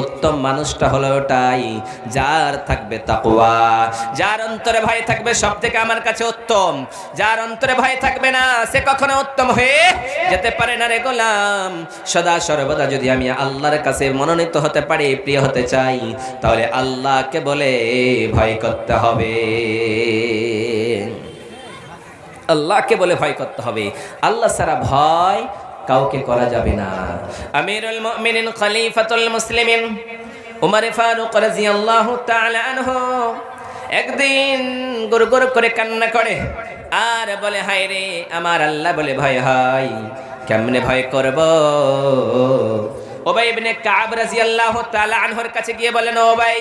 উত্তম মানুষটা হলো ওটাই যার থাকবে তাকওয়া, যার অন্তরে ভয় থাকবে। সব থেকে আমার কাছে উত্তম যার অন্তরে ভয় থাকবে না, সে কখনো উত্তম হয়ে যেতে পারে না রে গোলাম। সদা সর্বদা যদি আমি আল্লাহর কাছে মনোনীত হতে পারি, প্রিয় হতে চাই, তাহলে আল্লাহকে বলে ভয় করতে হবে, আল্লাহকে বলে ভয় করতে হবে। আল্লাহ ছাড়া ভয় কাউকে করা যাবে না। আমিরুল মুমিনিন খলিফাতুল মুসলিমিন উমর ফারুক রাদিয়াল্লাহু তাআলা আনহু একদিন গুরগুর করে কান্না করে আর বলে, হায় রে আমার আল্লাহ বলে ভয় হয়, কেমনে ভয় করব? উবাই ইবনে কাব রাদিয়াল্লাহু তাআলা আনহুর কাছে গিয়ে বলেন, ও ভাই,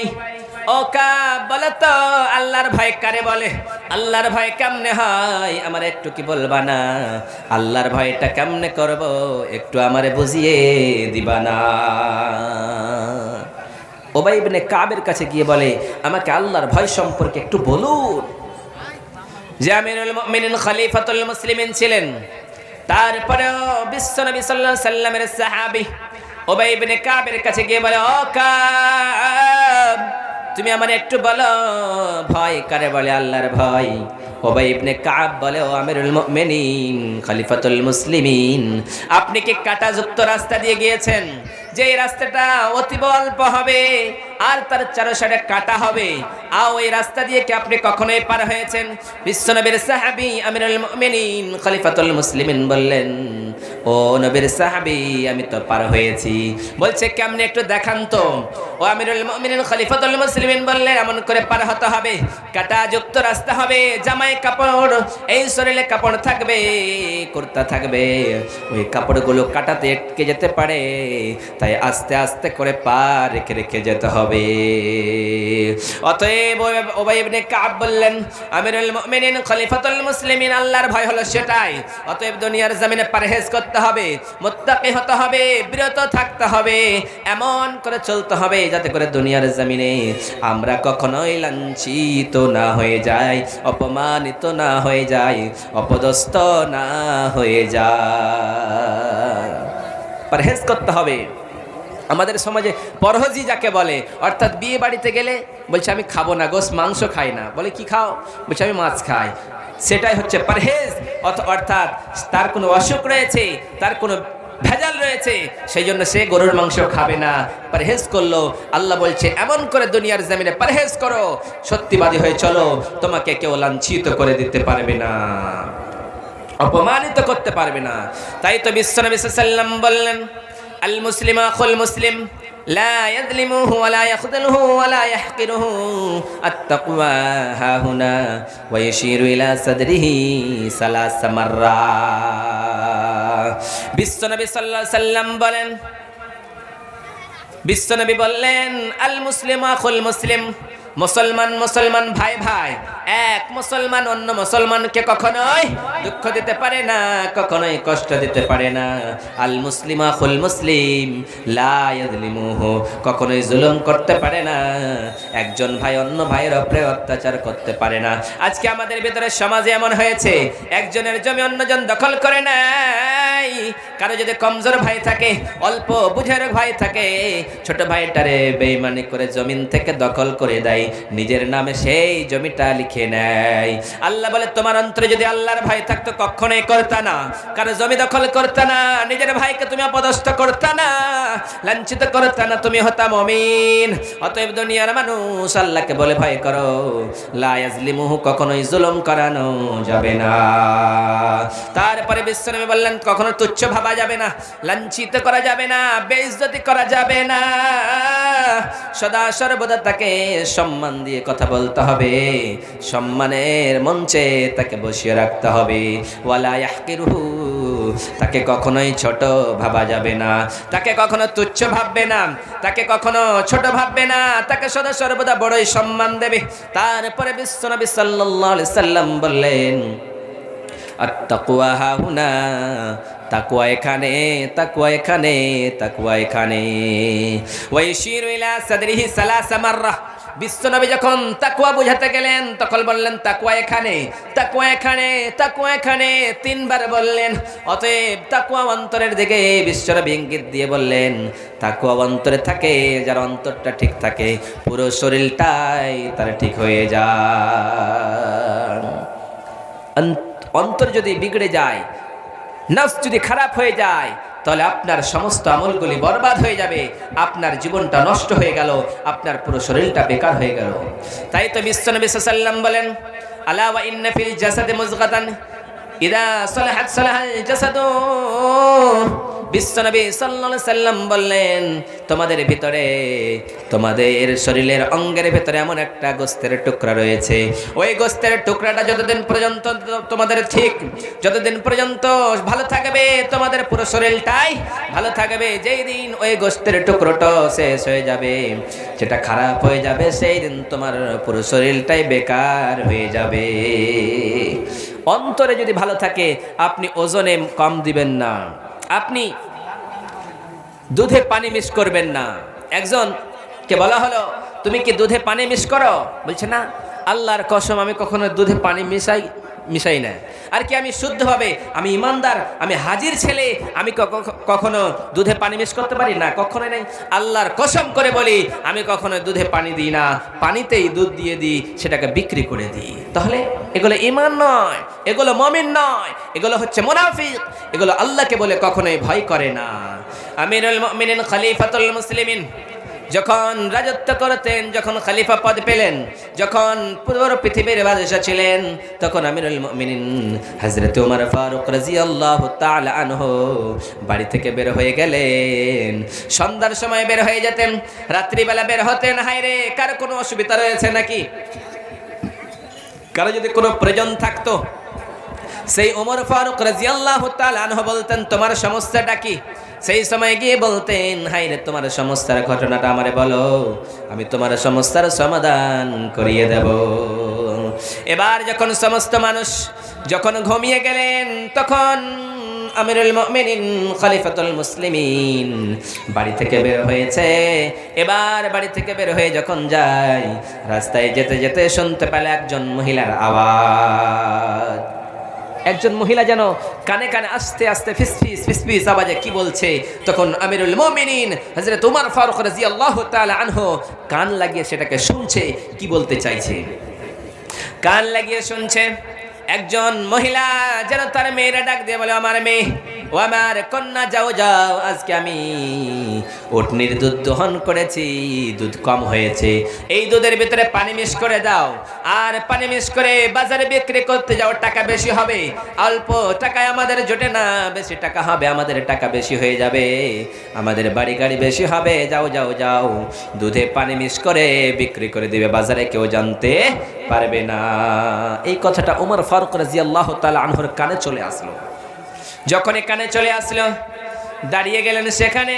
ও কাব, বলো তো আল্লাহর ভয় কারে বলে? আল্লাহর ভয় কেমনে হয়? আমার একটু কি বলবা না? আল্লাহর ভয়টা কেমনে করব একটু আমারে বুঝিয়ে দিবা না? উবাই ইবনে কাবের কাছে গিয়ে বলে, আমাকে আল্লাহর ভয় সম্পর্কে একটু বলুন। যে আমিরুল মুমিনিন খলিফাতুল মুসলিমিন ছিলেন, তারপরেও বিশ্বনবী সাল্লাল্লাহু আলাইহি সাল্লামের সাহাবী উবাই ইবনে কাবের কাছে গিয়ে বলে, ও কাব, তুমি আমার একটু বলো ভয় কারে বলে? আল্লাহর ভয়। উবাই ইবনে কাব বলে, ও আমিরুল মুমিনিন খলিফাতুল মুসলিমিন, আপনি কি কাঁটাযুক্ত রাস্তা দিয়ে গিয়েছেন? যে রাস্তাটা অতীব অল্প হবে আর তার চারপাশে কাঁটা হবে, ওই রাস্তা দিয়ে কি আপনি কখনোই পার হয়েছেন? বিশ্বনবীর সাহাবী আমিরুল মুমিনিন খলিফাতুল মুসলিমিন বললেন, ও নবীর সাহাবী, আমি তো পার হয়েছি। বলছে, কেমনে একটু দেখান তো। ও আমিরুল মুমিনিন খলিফাতুল মুসলিমিন বললেন, এমন করে পার হতে হবে, কাঁটাযুক্ত রাস্তা হবে, জামায় কাপড়, এই শরীরে কাপড় থাকবে, কুর্তা থাকবে, ওই কাপড়গুলো কাটাতে আটকে যেতে পারে, তাই আস্তে আস্তে করে পা রেখে রেখে যেতে হবে। অতএব উবাই ইবনে কাব বললেন, আমিরুল মুমিনিন খলিফাতুল মুসলিমিন, আল্লাহর ভয় হলো সেটাই। অতএব দুনিয়ার জমিনে পরহেজ করতে হবে, মুত্তাকি হতে হবে, বিরত থাকতে হবে, এমন করে চলতে হবে যাতে করে দুনিয়ার জমিনে আমরা কখনোই লাঞ্ছিত না হয়ে যাই, অপমানিত না হয়ে যাই, অপদস্থ না হয়ে যায়। পরহেজ করতে হবে। আমাদের সমাজে পরহেজি যাকে বলে, অর্থাৎ বিয়ে বাড়িতে গেলে বলছে আমি খাবো না গোস, মাংস খাই না, বলে কি খাও? বলছে আমি মাছ খাই। সেটাই হচ্ছে পরহেজ। অর্থাৎ তার কোনো অসুখ রয়েছে, তার কোনো ভেজাল রয়েছে, সেই জন্য সে গরুর মাংস খাবে না, পরহেজ করলো। আল্লাহ বলছে, এমন করে দুনিয়ার জমিনে পরহেজ করো, সত্যিবাদী হয়ে চলো, তোমাকে কেউ লাঞ্ছিত করে দিতে পারবে না, অপমানিত করতে পারবে না। তাই তো বিশ্বনবী সাল্লাল্লাহু আলাইহি ওয়াসাল্লাম বললেন, আল মুসলিম আখুল মুসলিম লা ইয়াযলিমুহু ওয়া লা ইয়াখযুলুহু ওয়া লা ইয়াহকিরুহু আত-তাকওয়া হাহুনা ওয়া ইয়াশিরু ইলা সাদরিহি সালাস মাররা। বিশ্বনবী সাল্লাল্লাহু আলাইহি ওয়াসাল্লাম বলেন, বিশ্বনবী বললেন, আল মুসলিম আখুল মুসলিম, মুসলমান মুসলমান ভাই ভাই, এক মুসলমান অন্য মুসলমানকে কখনোই দুঃখ দিতে পারে না, কখনোই কষ্ট দিতে পারে না। আল মুসলিম আখুল মুসলিম লা ইয়াযলিমুহু, কখনোই জুলুম করতে পারে না, একজন ভাই অন্য ভাইয়ের উপরে অত্যাচার করতে পারে না। আজকে আমাদের ভিতরে সমাজে এমন হয়েছে, একজনের জমি অন্যজন দখল করে নেয়। কারো যদি কমজোর ভাই থাকে, অল্প বুঝের ভাই থাকে, ছোট ভাইটারে বেঈমানি করে জমিন থেকে দখল করে দেয়, নিজের নামে সেই জমিটা লিখে নেয়। আল্লাহ বলে, তোমার অন্তরে যদি আল্লাহর ভয় থাকতো কখনোই করতা না, কারো জমি দখল করতা না, নিজের ভাইকে তুমি অপদস্থ করতা না, লাঞ্ছিত করতা না, তুমি হতা মুমিন। অতএব দুনিয়ার মানুষ আল্লাহকে বলে ভয় করো, লা ইয়াজলিমুহু, কখনোই জুলুম করানো যাবে না। তারপরে বিশ্বনবী বললেন, কখনো তুচ্ছ ভাবা যাবে না, লাঞ্ছিত করা যাবে না, বেইজ্জতি করা যাবে না, সদা সর্বদা তাকে সম্মান দিয়ে কথা বলতে হবে, সম্মানের মঞ্চে তাকে বসিয়ে রাখতে হবে। ওয়ালা ইয়াহকিরুহু, তাকে কখনোই ছোট ভাবা যাবে না, তাকে কখনো তুচ্ছ ভাববে না, তাকে কখনো ছোট ভাববে না, তাকে সদা সর্বদা বড়ই সম্মান দেবে। তারপরে বিশ্বনবী সাল্লাল্লাহু আলাইহি সাল্লাম বললেন, আত-তাকওয়া হাহুনা, তাকওয়া এখানে, তাকওয়া এখানে, তাকওয়া এখানে। ওয়া ইয়াশিরু ইলা সাদরিহি সালাসা মাররা, বিশ্বনবী যখন তাকওয়া বুঝাতে গেলেন তখন বললেন তাকওয়া এখানে, তাকওয়া এখানে, তাকওয়া এখানে, তিনবার বললেন। অতএব তাকওয়া অন্তরের দিকে বিশ্বনবী ইঙ্গিত দিয়ে বললেন তাকওয়া অন্তরে থাকে, যার অন্তরটা ঠিক থাকে পুরো শরীরটাই তার ঠিক হয়ে যায়। অন্তর যদি বিগড়ে যায়, নফস যদি খারাপ হয়ে যায়, তাহলে আপনার সমস্ত আমলগুলি বরবাদ হয়ে যাবে, আপনার জীবনটা নষ্ট হয়ে গেল, আপনার পুরো শরীরটা বেকার হয়ে গেল। তাই তো বিশ্বনবী সাল্লাল্লাহু আলাইহি ওয়াসাল্লাম বলেন আলা ওয়া ইন্না ফিল জাসাদি মুযগাতান ইদা সালাহাত সালাহাল জাসাদু। বিশ্বনবী সাল্লাল্লাহু আলাইহি ওয়াসাল্লাম বললেন তোমাদের ভিতরে, তোমাদের শরীরের অঙ্গের ভিতরে এমন একটা গোস্তের টুকরা রয়েছে, ওই গোস্তের টুকরাটা যতদিন পর্যন্ত তোমাদের ঠিক, যতদিন পর্যন্ত ভালো থাকবে তোমাদের পুরো শরীরটাই ভালো থাকবে। যেই দিন ওই গোস্তের টুকরোটা শেষ হয়ে যাবে, যেটা খারাপ হয়ে যাবে, সেই দিন তোমার পুরো শরীরটাই বেকার হয়ে যাবে। অন্তরে যদি ভালো থাকে আপনি ওজনে কম দিবেন না, আপনি দুধে পানি মিক্স করবেন না। একজনকে বলা হলো তুমি কি দুধে পানি মিক্স করো? বলছে না, আল্লাহর কসম আমি কখনো দুধে পানি মিশাই না। আর কি আমি শুদ্ধভাবে, আমি ইমানদার, আমি হাজির ছেলে, আমি কখনো দুধে পানি মিক্স করতে পারি না, কখনোই নাই। আল্লাহর কসম করে বলি আমি কখনো দুধে পানি দিই না, পানিতেই দুধ দিয়ে দিই, সেটাকে বিক্রি করে দিই। তাহলে এগুলো ঈমান নয়, এগুলো মুমিন নয়, এগুলো হচ্ছে মুনাফিক, এগুলো আল্লাহকে বলে কখনোই ভয় করে না। আমিরুল মুমিনিন খলিফাতুল মুসলিমিন যখন রাজত্ব করতেন, যখন খলিফা পদ পেলেন, যখন পুরো পৃথিবীর বাদশা ছিলেন, তখন আমিরুল মুমিনিন হযরত ওমর ফারুক রাদিয়াল্লাহু তাআলা আনহু বাড়ি থেকে বের হয়ে গেলেন। সন্ধ্যার সময় বের হয়ে যেতেন, রাত্রিবেলা বের হতেন। হায়রে, কার কোনো অসুবিধা রয়েছে নাকি? কারো যদি কোনো প্রয়োজন থাকতো, সেই ওমর ফারুক রাদিয়াল্লাহু তাআলা আনহু বলতেন তোমার সমস্যাটা কি? সেই সময় গিয়ে বলতেন হায়রে তোমার সমস্যার ঘটনাটা আমারে বলো, আমি তোমার সমস্যার সমাধান করিয়ে দেব। এবার যখন সমস্ত মানুষ যখন ঘুমিয়ে গেলেন, তখন আমিরুল মুমিনিন খলিফাতুল মুসলিমিন বাড়ি থেকে বের হয়েছে। এবার বাড়ি থেকে বের হয়ে যখন যায়, রাস্তায় যেতে যেতে শুনতে পেল একজন মহিলার আওয়াজ। একজন মহিলা যেন কানে কানে আস্তে আস্তে ফিসফিস ফিসফিস আওয়াজে কি বলছে। তখন আমিরুল মুমিনিন হযরত ওমর ফারুক রাদিয়াল্লাহু তাআলা আনহু কান লাগিয়ে সেটাকে শুনছে, কি বলতে চাইছে। কান লাগিয়ে শুনছে। একজন মহিলা যেন তার মেয়েরা ডাক দিয়ে বলে আমার মেয়ে, ও আমার কন্যা, যাও যাও, আজকে আমি উটনির দুধ দহন করেছি, দুধ কম হয়েছে, এই দুধের ভিতরে পানি মিক্স করে দাও, আর পানি মিক্স করে বাজারে বিক্রি করতে যাও, টাকা বেশি হবে। অল্প টাকায় আমাদের জোটে না, বেশি টাকা হবে, আমাদের টাকা বেশি হয়ে যাবে, আমাদের বাড়ি গাড়ি বেশি হবে, যাও যাও যাও, দুধে পানি মিক্স করে বিক্রি করে দিবে, বাজারে কেউ জানতে পারবে না। এই কথাটা ওমর ফারুক রাদিয়াল্লাহু তাআলা আনহুর কানে চলে আসলো। যখন কানে চলে আসলো, দাঁড়িয়ে গেলেন সেখানে,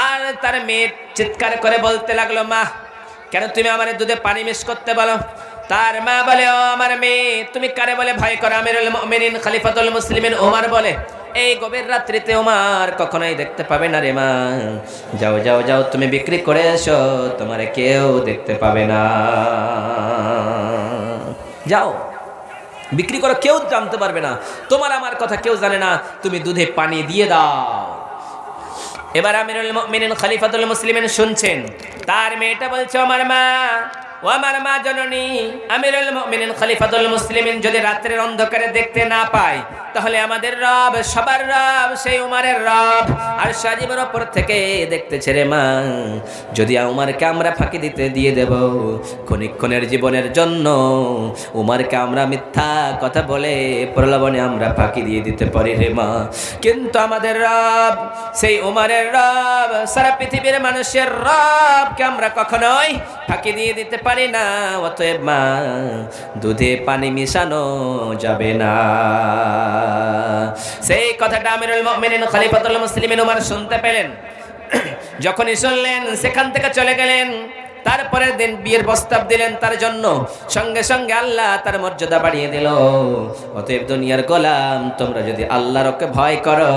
আর তার মেয়ে চিৎকার করে বলতে লাগলো, মা, কেন তুমি আমার দুধে পানি মিক্স করতে বলো? তার মা বলে, ও আমার মেয়ে, তুমি কারে বলে ভয় করো? আমিরুল মুমিনিন খলিফাতুল মুসলিমিন ওমর বলে, এই গভীর রাত্রিতে ওমর কখনোই দেখতে পাবে না রে মা, যাও যাও যাও, তুমি বিক্রি করে এসো, তোমারে কেউ দেখতে পাবে না, যাও বিক্রি করো, কেউ জানতে পারবে না, তোমার আমার কথা কেউ জানে না, তুমি দুধে পানি দিয়ে দাও। এবার আমিরুল মুমিনিন খলিফাতুল মুসলিমিন শুনছেন, তার মেয়েটা বলছে, আমার মা, ও আমার মা জননী, আমিরুল মুমিনিন খলিফাতুল মুসলিমিন যদি রাত্রের অন্ধকারে দেখতে না পায়, তাহলে আমাদের রব, সবার রব, সেই উমারের রব আর সাজিবের ওপর থেকে দেখতেছে রে মা, যদি উমারকে আমরা ফাঁকি দিতে দিয়ে দেব, ক্ষণিক্ষণের জীবনের জন্য উমারকে আমরা মিথ্যা কথা বলে প্রলোভনে আমরা ফাঁকি দিয়ে দিতে পারি রে মা, কিন্তু আমাদের রব, সেই উমারের রব, সারা পৃথিবীর মানুষের রবকে আমরা কখনোই ফাঁকি দিয়ে দিতে পারি না, অতএব মা, দুধে পানি মিশানো যাবে না। সেই কথাটা আমিরুল মুমিনিন খলিফাতুল মুসলিমিন ওমর শুনতে পেলেন। যখনই শুনলেন, সেখান থেকে চলে গেলেন তারপরের দিন বিয়ের প্রস্তাব দিলেন তার জন্য, সঙ্গে সঙ্গে আল্লাহ তার মর্যাদা বাড়িয়ে দিল। অতএব দুনিয়ার গোলাম, তোমরা যদি আল্লাহর ওকে ভয় করো,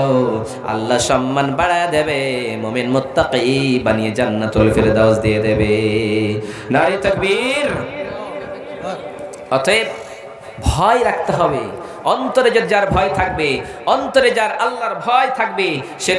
আল্লাহ সম্মান বাড়ায় দেবে, মুমিন মুত্তাকি বানিয়ে জান্নাতুল ফিরদাউস দিয়ে দেবে। নারী তাকবীর। অতএব ভয় রাখতে হবে। অন্তরে যার ভয় থাকবে, অন্তরে যার আল্লাহর ভয় থাকবে, সে